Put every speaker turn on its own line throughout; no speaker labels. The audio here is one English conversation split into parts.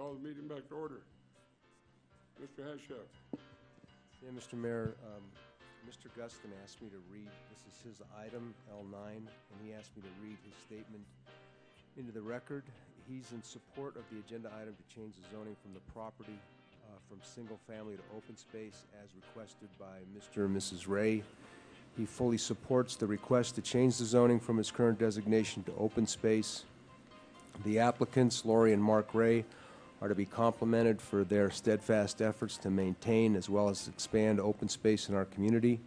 call the meeting back to order. Mr. Hashef.
Yeah, Mr. Mayor, Mr. Guston asked me to read, this is his item, L9, and he asked me to read his statement into the record. He's in support of the agenda item to change the zoning from the property from single family to open space as requested by Mr. and Mrs. Ray. He fully supports the request to change the zoning from its current designation to open space. The applicants, Lori and Mark Ray, are to be complimented for their steadfast efforts to maintain as well as expand open space in our community.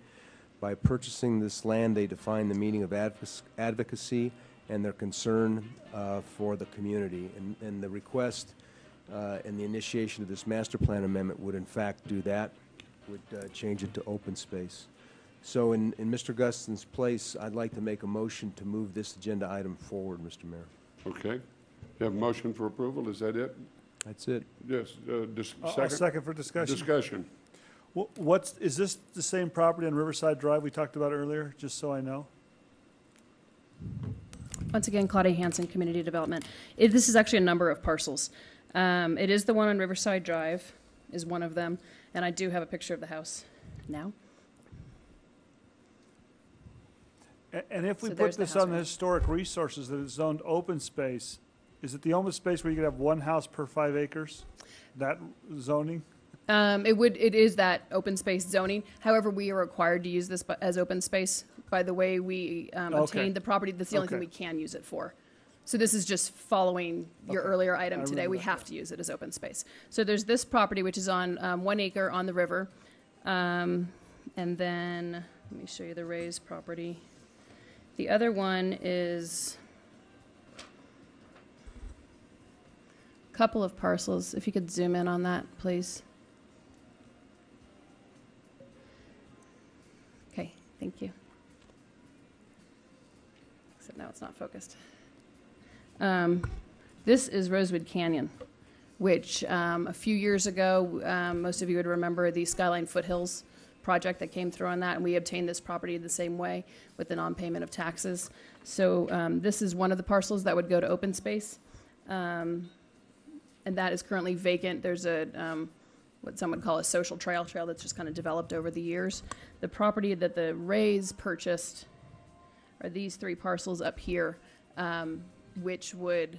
By purchasing this land, they define the meaning of advocacy and their concern for the community. And the request and the initiation of this master plan amendment would in fact do that, would change it to open space. So in Mr. Guston's place, I'd like to make a motion to move this agenda item forward, Mr. Mayor.
Okay. You have a motion for approval, is that it?
That's it.
Yes,
I'll second for discussion.
Discussion.
Is this the same property on Riverside Drive we talked about earlier, just so I know?
Once again, Claudia Hansen, Community Development. This is actually a number of parcels. It is the one on Riverside Drive, is one of them, and I do have a picture of the house now.
And if we put this on the historic resources that is zoned open space, is it the only space where you could have one house per 5 acres? That zoning?
It is that open space zoning. However, we are required to use this as open space by the way we obtained the property. That's the only thing we can use it for. So this is just following your earlier item today. We have to use it as open space. So there's this property, which is on 1 acre on the river. And then let me show you the Ray's property. The other one is a couple of parcels. If you could zoom in on that, please. Okay, thank you. Except now it's not focused. This is Rosewood Canyon, which a few years ago, most of you would remember the Skyline Foothills project that came through on that, and we obtained this property the same way with the non-payment of taxes. So this is one of the parcels that would go to open space, and that is currently vacant. There's a what some would call a social trail that's just kind of developed over the years. The property that the Rays purchased are these 3 parcels up here, which would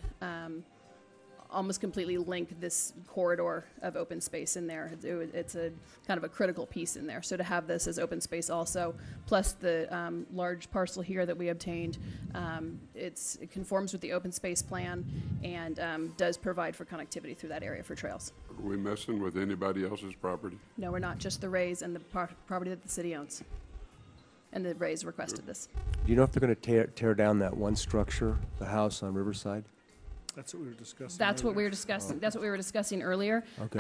almost completely link this corridor of open space in there. It's a kind of a critical piece in there. So to have this as open space also, plus the large parcel here that we obtained, it conforms with the open space plan and does provide for connectivity through that area for trails.
Are we messing with anybody else's property?
No, we're not. Just the Rays and the property that the city owns. And the Rays requested this.
Do you know if they're going to tear down that one structure, the house on Riverside?
That's what we were discussing.
That's what we were discussing. That's what we were discussing earlier.
Okay.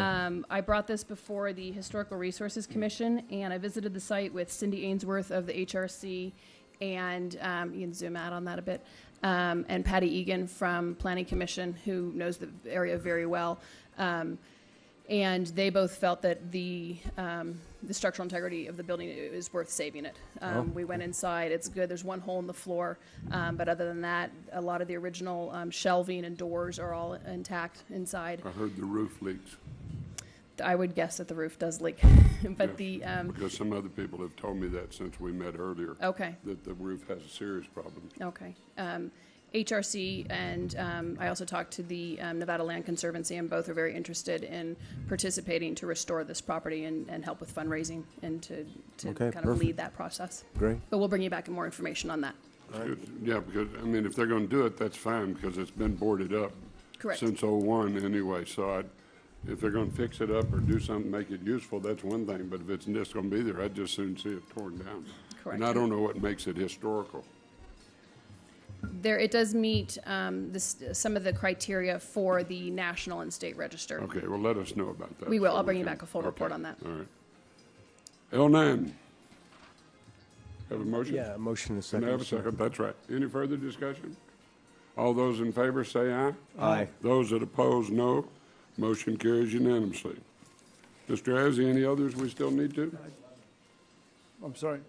I brought this before the Historical Resources Commission, and I visited the site with Cindy Ainsworth of the HRC, and you can zoom out on that a bit, and Patty Egan from Planning Commission, who knows the area very well. And they both felt that the structural integrity of the building is worth saving it. We went inside. It's good. There's one hole in the floor. But other than that, a lot of the original shelving and doors are all intact inside.
I heard the roof leaks.
I would guess that the roof does leak. But
because some other people have told me that since we met earlier.
Okay.
That the roof has a serious problem.
Okay. HRC and I also talked to the Nevada Land Conservancy, and both are very interested in participating to restore this property and help with fundraising and to kind of lead that process.
Great.
But we'll bring you back more information on that.
Right. Yeah, because, I mean, if they're going to do it, that's fine, because it's been boarded up.
Correct.
Since '01 anyway, so if they're going to fix it up or do something to make it useful, that's one thing, but if it's just going to be there, I'd just soon see it torn down.
Correct.
And I don't know what makes it historical.
It does meet some of the criteria for the National and State Register.
Okay, well, let us know about that.
We will. I'll bring you back a full report on that.
All right. L9. Have a motion?
Yeah, a motion and a second.
Can I have a second? That's right. Any further discussion? All those in favor say aye.
Aye.
Those that oppose, no. Motion carries unanimously. Mr. Azzi, any others we still need to?
I'm sorry.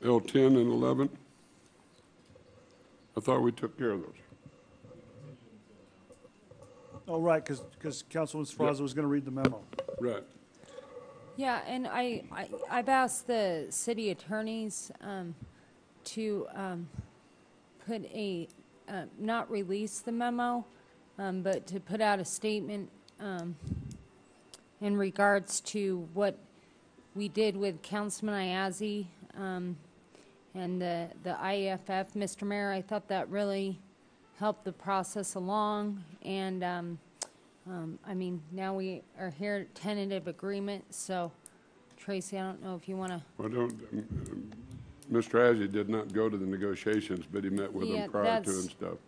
L10 and 11? I thought we took care of those.
Oh, right, because Councilman Sferrazza was going to read the memo.
Right.
Yeah, and I've asked the city attorneys to put a, not release the memo, but to put out a statement in regards to what we did with Councilman Ayazi and the IFF. Mr. Mayor, I thought that really helped the process along, and I mean, now we are here at tentative agreement, so Tracy, I don't know if you want to.
Well, Mr. Azzi did not go to the negotiations, but he met with them prior to and stuff.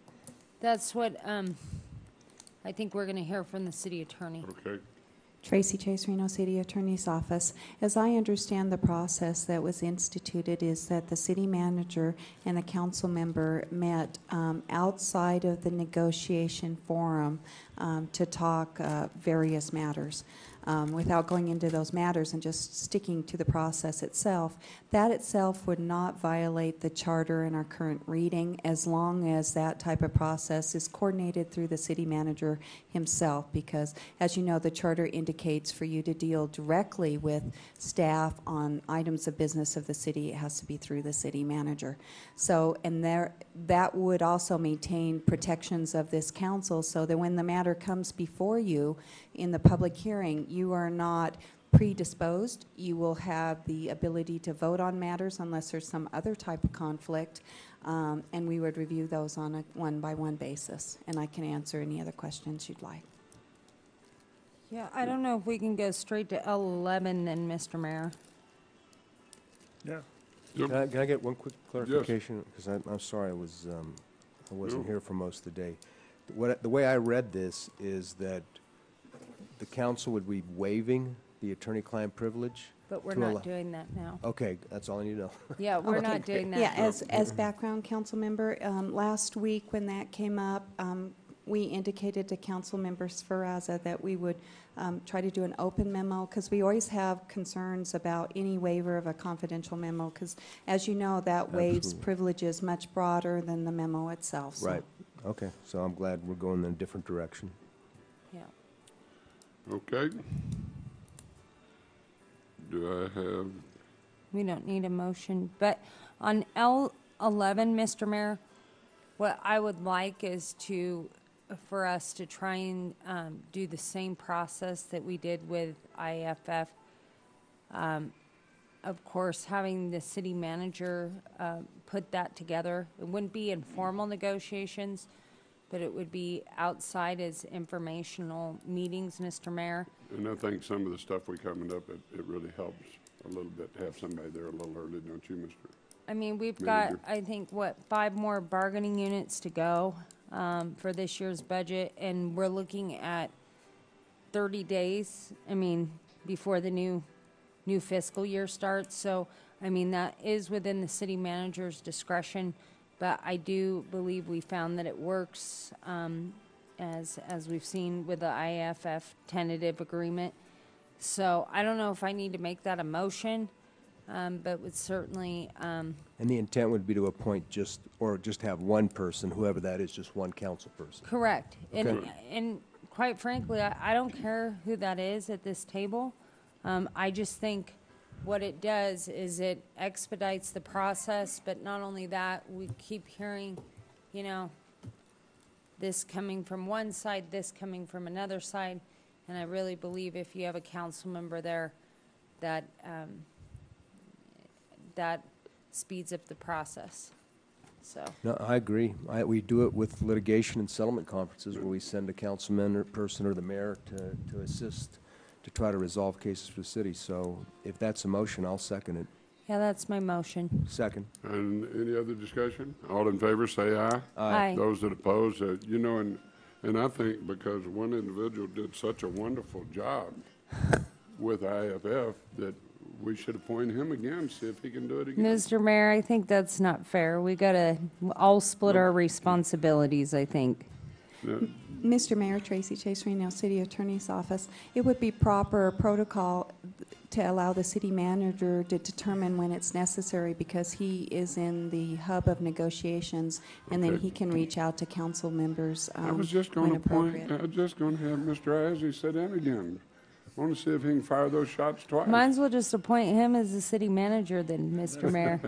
That's what I think we're going to hear from the city attorney.
Okay.
Tracy Chase, Reno City Attorney's Office. As I understand the process that was instituted is that the city manager and a council member met outside of the negotiation forum to talk various matters. Without going into those matters and just sticking to the process itself, that itself would not violate the charter in our current reading as long as that type of process is coordinated through the city manager himself, because as you know, the charter indicates for you to deal directly with staff on items of business of the city, it has to be through the city manager. So, and that would also maintain protections of this council so that when the matter comes before you in the public hearing, you are not predisposed. You will have the ability to vote on matters unless there's some other type of conflict, and we would review those on a one-by-one basis. And I can answer any other questions you'd like.
Yeah, I don't know if we can go straight to L11 then, Mr. Mayor.
Yeah.
Yep.
Can I get one quick clarification? Because I'm sorry, I wasn't here for most of the day. The way I read this is that the council would be waiving the attorney-client privilege.
But we're
to
not doing that now.
Okay, that's all I need to know.
Yeah, we're
Okay.
not doing that.
Yeah, as background council member, last week when that came up, we indicated to council member Sferrazza that we would try to do an open memo, because we always have concerns about any waiver of a confidential memo, because as you know, that waives
Absolutely.
privileges much broader than the memo itself. So.
Right. Okay, so I'm glad we're going in a different direction.
Yeah.
Okay. Do I have,
We don't need a motion, but on L11, Mr. Mayor, what I would like is for us to try and do the same process that we did with IFF. Of course, having the city manager put that together. It wouldn't be informal negotiations, but it would be outside as informational meetings, Mr. Mayor.
and I think some of the stuff we coming up, it really helps a little bit to have somebody there a little early, don't you, Mr.?
I mean, we've got,
Manager.
I think, 5 more bargaining units to go for this year's budget, and we're looking at 30 days, I mean, before the new fiscal year starts. So, I mean, that is within the city manager's discretion, but I do believe we found that it works, as we've seen with the IFF tentative agreement. So I don't know if I need to make that a motion, but would certainly,
And the intent would be to appoint just have one person, whoever that is, just one council person.
correct.
Okay.
And quite frankly, I don't care who that is at this table. I just think what it does is it expedites the process, but not only that, we keep hearing, this coming from one side, this coming from another side, and I really believe if you have a council member there, that that speeds up the process. So,
No, I agree. We do it with litigation and settlement conferences where we send a councilman or person or the mayor to assist to try to resolve cases for the city. So if that's a motion, I'll second it.
yeah, that's my motion.
Second.
And any other discussion? All in favor, say aye.
Aye.
Those that oppose, and I think because one individual did such a wonderful job with IFF that we should appoint him again, see if he can do it again.
Mr. Mayor, I think that's not fair. We gotta all split our responsibilities, I think.
No,
Mr. Mayor, Tracy Chase, Reno City Attorney's Office, it would be proper protocol to allow the city manager to determine when it's necessary because he is in the hub of negotiations, and then
Okay.
he can reach out to council members
I was just going
when
to point,
appropriate.
I was just going to have Mr. Izzy sit in again. I want to see if he can fire those shots twice.
Might as well just appoint him as the city manager then, Mr. Mayor.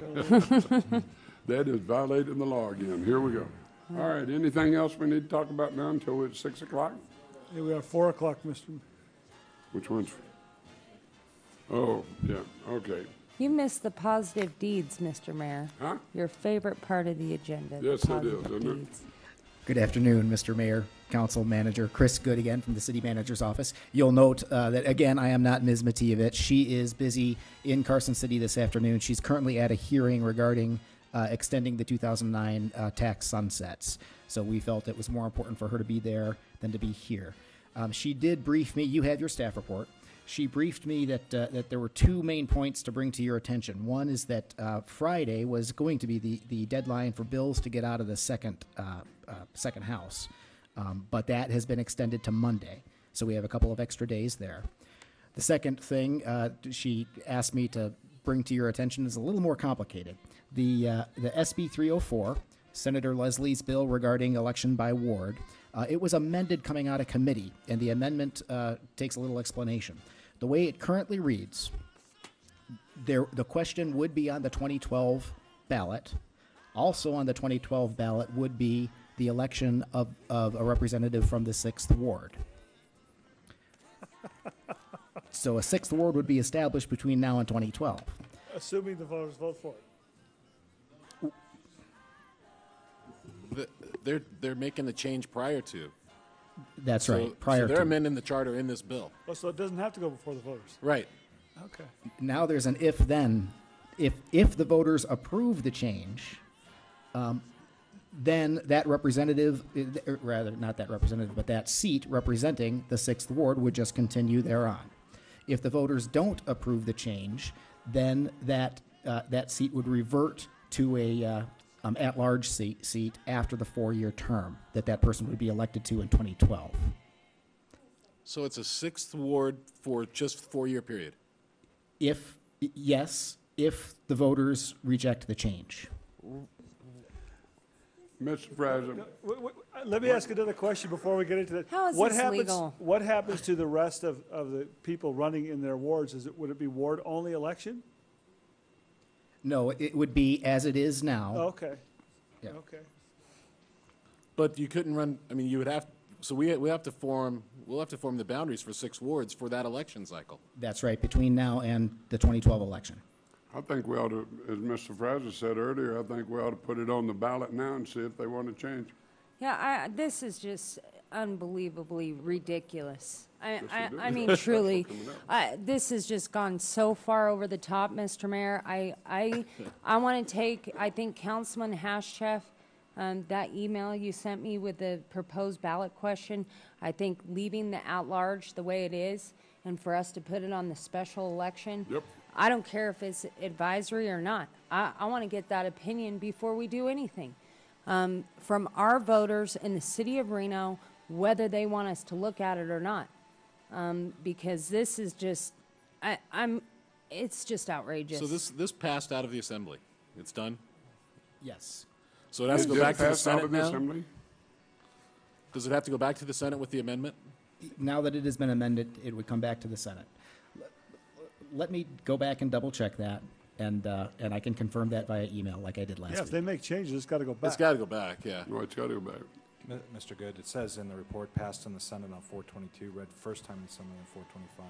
That is violating the law again. Here we go. All right, anything else we need to talk about now until it's 6 o'clock?
Yeah, we are 4 o'clock, Mr.
Which one's? Oh, yeah, okay.
You missed the positive deeds, Mr. Mayor.
Huh?
Your favorite part of the agenda. the
Yes, it is,
positive
isn't it?
deeds.
Good afternoon, Mr. Mayor, Council Manager. Chris Good again from the City Manager's Office. You'll note that, again, I am not Ms. Matijevich. She is busy in Carson City this afternoon. She's currently at a hearing regarding extending the 2009 tax sunsets. So we felt it was more important for her to be there than to be here. She did brief me. You have your staff report. She briefed me that there were two main points to bring to your attention. One is that Friday was going to be the deadline for bills to get out of the second house, but that has been extended to Monday. So we have a couple of extra days there. The second thing she asked me to bring to your attention is a little more complicated. The SB 304, Senator Leslie's bill regarding election by ward, it was amended coming out of committee, and the amendment takes a little explanation. The way it currently reads, the question would be on the 2012 ballot. Also on the 2012 ballot would be the election of a representative from the 6th Ward. So a 6th Ward would be established between now and 2012.
Assuming the voters vote for it.
They're making the change prior to.
That's
So-
right, prior
So they're
to.
amending the charter in this bill.
Oh, so it doesn't have to go before the voters.
Right.
Okay.
Now there's an if-then. If the voters approve the change, then that representative, rather not that representative, but that seat representing the 6th Ward would just continue thereon. If the voters don't approve the change, then that seat would revert to a at-large seat after the 4-year term that person would be elected to in 2012.
So it's a 6th ward for just 4-year period.
If the voters reject the change.
Mr. President,
Let me ask another question before we get into that.
How is
What
this
happens?
legal?
What happens to the rest of the people running in their wards? Would it be ward-only election?
No, it would be as it is now.
Okay.
Yeah.
Okay.
But you couldn't run, I mean, you would have, so we'll have to form the boundaries for 6 wards for that election cycle.
That's right, between now and the 2012 election.
I think we ought to, as Mr. Fraser said earlier, I think we ought to put it on the ballot now and see if they want to change.
Yeah, this is just unbelievably ridiculous.
it is.
I mean, truly, this has just gone so far over the top, Mr. Mayor. I want to take, I think Councilman Hashchef, that email you sent me with the proposed ballot question, I think leaving the at-large the way it is, and for us to put it on the special election.
Yep.
I don't care if it's advisory or not. I want to get that opinion before we do anything. From our voters in the city of Reno, whether they want us to look at it or not. Because this is just, it's just outrageous.
So this passed out of the assembly. It's done?
Yes.
So it has to go
Did it
back to the
pass out
Senate
of the
now?
Assembly?
Does it have to go back to the Senate with the amendment?
Now that it has been amended, it would come back to the Senate. Let me go back and double-check that, and I can confirm that via email like I did last
Yeah, if
week.
they make changes, it's got to go back.
It's got to go back, yeah.
No, it's got to go back.
Mr. Good, it says in the report passed in the Senate on 422, read first time in the Assembly on 425,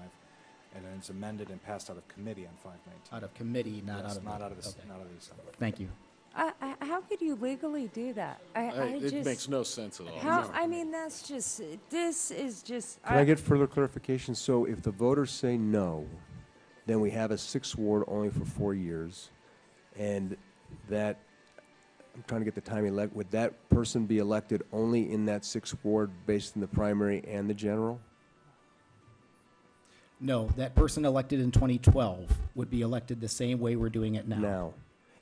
and then it's amended and passed out of committee on 519.
Out of committee, not
Yes,
out of...
not out of the,
okay.
not out of the Assembly.
Thank you.
How could you legally do that?
It makes no sense at all.
How, I mean, that's just, this is just.
Can I get further clarification? So if the voters say no, then we have a 6th ward only for 4 years, and that, I'm trying to get the timing, would that person be elected only in that 6th ward based on the primary and the general?
No, that person elected in 2012 would be elected the same way we're doing it now.
Now.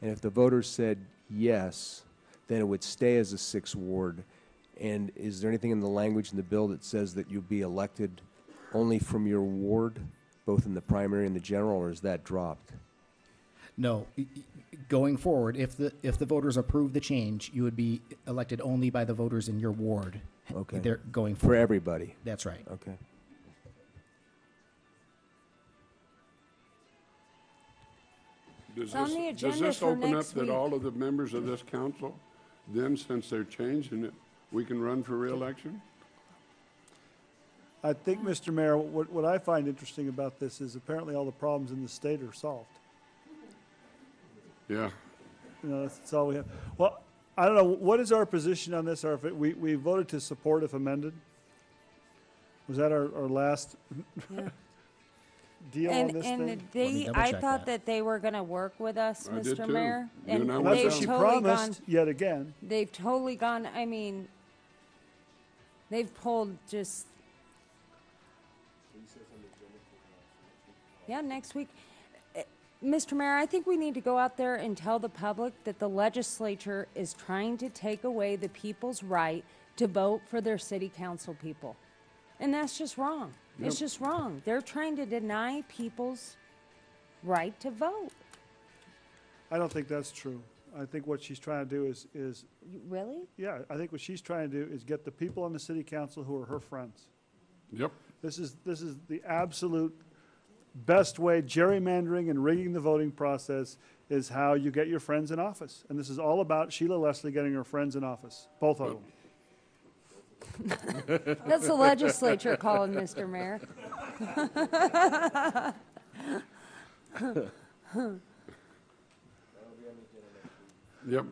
And if the voters said yes, then it would stay as a 6th ward, And is there anything in the language in the bill that says that you'll be elected only from your ward, both in the primary and the general, or is that dropped?
No, going forward, if the voters approve the change, you would be elected only by the voters in your ward.
Okay.
They're going
For
forward.
everybody?
That's right.
Okay.
Does
on the
this, does
agenda
this
for
open up
next
that
week.
all of the members of this council, then, since they're changing it, we can run for reelection?
I think, Mr. Mayor, what I find interesting about this is apparently all the problems in the state are solved.
Yeah.
You know, that's all we have. Well, I don't know, what is our position on this? Or if we voted to support if amended? Was that our last
Yeah.
deal on this
And
thing?
they,
double
I
check
thought
that.
that they were gonna work with us,
I did
Mr.
too.
Mayor.
You and I
Well,
went
that's
they've
what she
totally
promised,
gone,
yet again.
they've totally gone, I mean, they've pulled just. Yeah, next week. Mr. Mayor, I think we need to go out there and tell the public that the legislature is trying to take away the people's right to vote for their city council people. And that's just wrong. It's just wrong. They're trying to deny people's right to vote.
I don't think that's true. I think what she's trying to do is,
Really?
yeah, I think what she's trying to do is get the people on the city council who are her friends.
Yep.
This is the absolute best way. Gerrymandering and rigging the voting process is how you get your friends in office. And this is all about Sheila Leslie getting her friends in office, both of them.
That's the legislature calling, Mr. Mayor.
Yep.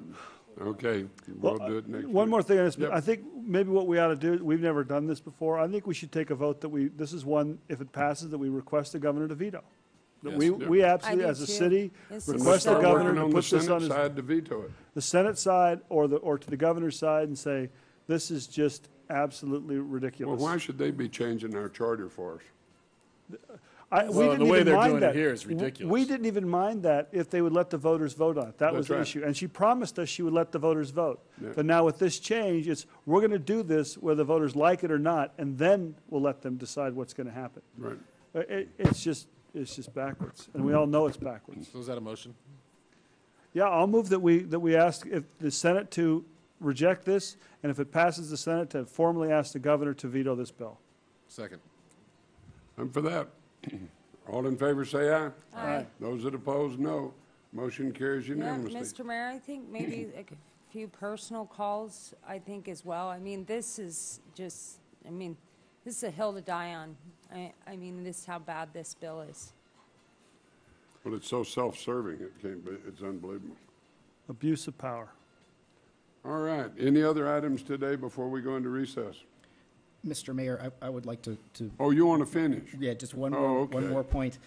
Okay. We'll do it next
One
week.
more thing on this.
Yep.
I think maybe what we ought to do, we've never done this before. I think we should take a vote that this is one, if it passes, that we request the governor to veto. That
Yes.
we
I
absolutely,
do
as a
too.
city,
This is
request the
so-
governor
Working
to
on the
put this on
Senate
his,
side to veto it.
the Senate side or to the governor's side and say, this is just absolutely
Well,
ridiculous.
why should they be changing our charter for us?
We
Well, the
didn't
way
even
they're
mind
doing it
that.
here is ridiculous.
We didn't even mind that if they would let the voters vote on it. That was
That's
the
right.
issue. And she promised us she would let the voters vote.
Yeah.
But now with this change, we're going to do this whether the voters like it or not, and then we'll let them decide what's going to happen.
Right.
It's just backwards, and we all know it's backwards.
So is that a motion?
Yeah, I'll move that we ask if the Senate to reject this, and if it passes the Senate, to formally ask the governor to veto this bill.
Second.
I'm for that. All in favor, say aye.
Aye.
Those that oppose, no. Motion carries
Yeah,
unanimously.
Mr. Mayor, I think maybe a few personal calls, I think as well. I mean, this is just, this is a hill to die on. I mean, this is how bad this bill is.
Well, it's so self-serving, it can't be, it's unbelievable.
Abuse of power.
All right, any other items today before we go into recess?
Mr. Mayor, I would like to
Oh, you want to finish?
yeah, just one
Oh,
more,
okay.
one more point.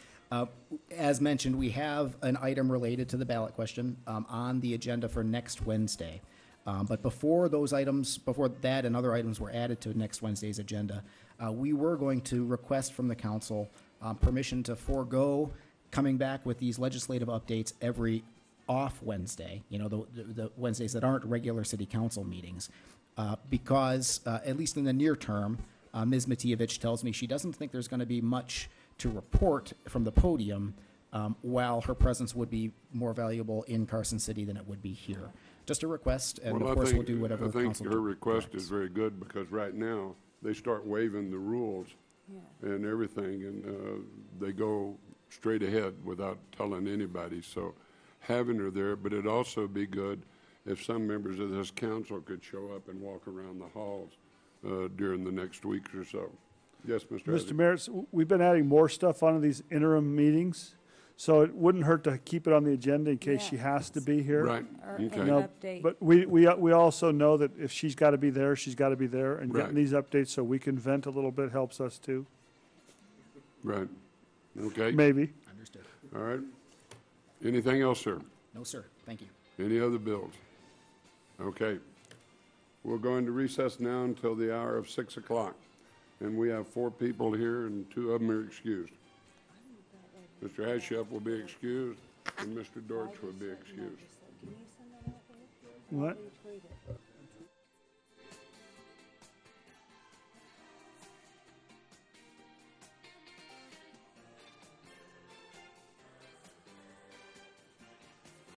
As mentioned, we have an item related to the ballot question on the agenda for next Wednesday. But before that and other items were added to next Wednesday's agenda, we were going to request from the council permission to forego coming back with these legislative updates every off Wednesday, the Wednesdays that aren't regular city council meetings. Because, at least in the near term, Ms. Matievich tells me she doesn't think there's going to be much to report from the podium, while her presence would be more valuable in Carson City than it would be here. Just a request, and
Well,
of course, we'll do whatever
I think
council
her request
directs.
is very good, because right now, they start waiving the rules and everything, and they go straight ahead without telling anybody. So having her there, but it'd also be good if some members of this council could show up and walk around the halls during the next week or so. Yes, Mr.
Mr.
Hazard?
Mayor, we've been adding more stuff onto these interim meetings, so it wouldn't hurt to keep it on the agenda in case she
Yeah.
has to be here.
Right,
Or an
okay.
No,
update.
But we also know that if she's got to be there, she's got to be there, and
Right.
getting these updates so we can vent a little bit helps us too,
Right, okay,
maybe.
Understood.
all right. Anything else, sir?
No, sir. Thank you.
Any other bills? Okay. We'll go into recess now until the hour of 6 o'clock. And we have 4 people here, and 2 of them are excused. Mr. Hashef will be excused, and Mr. Dortch will be excused.
What?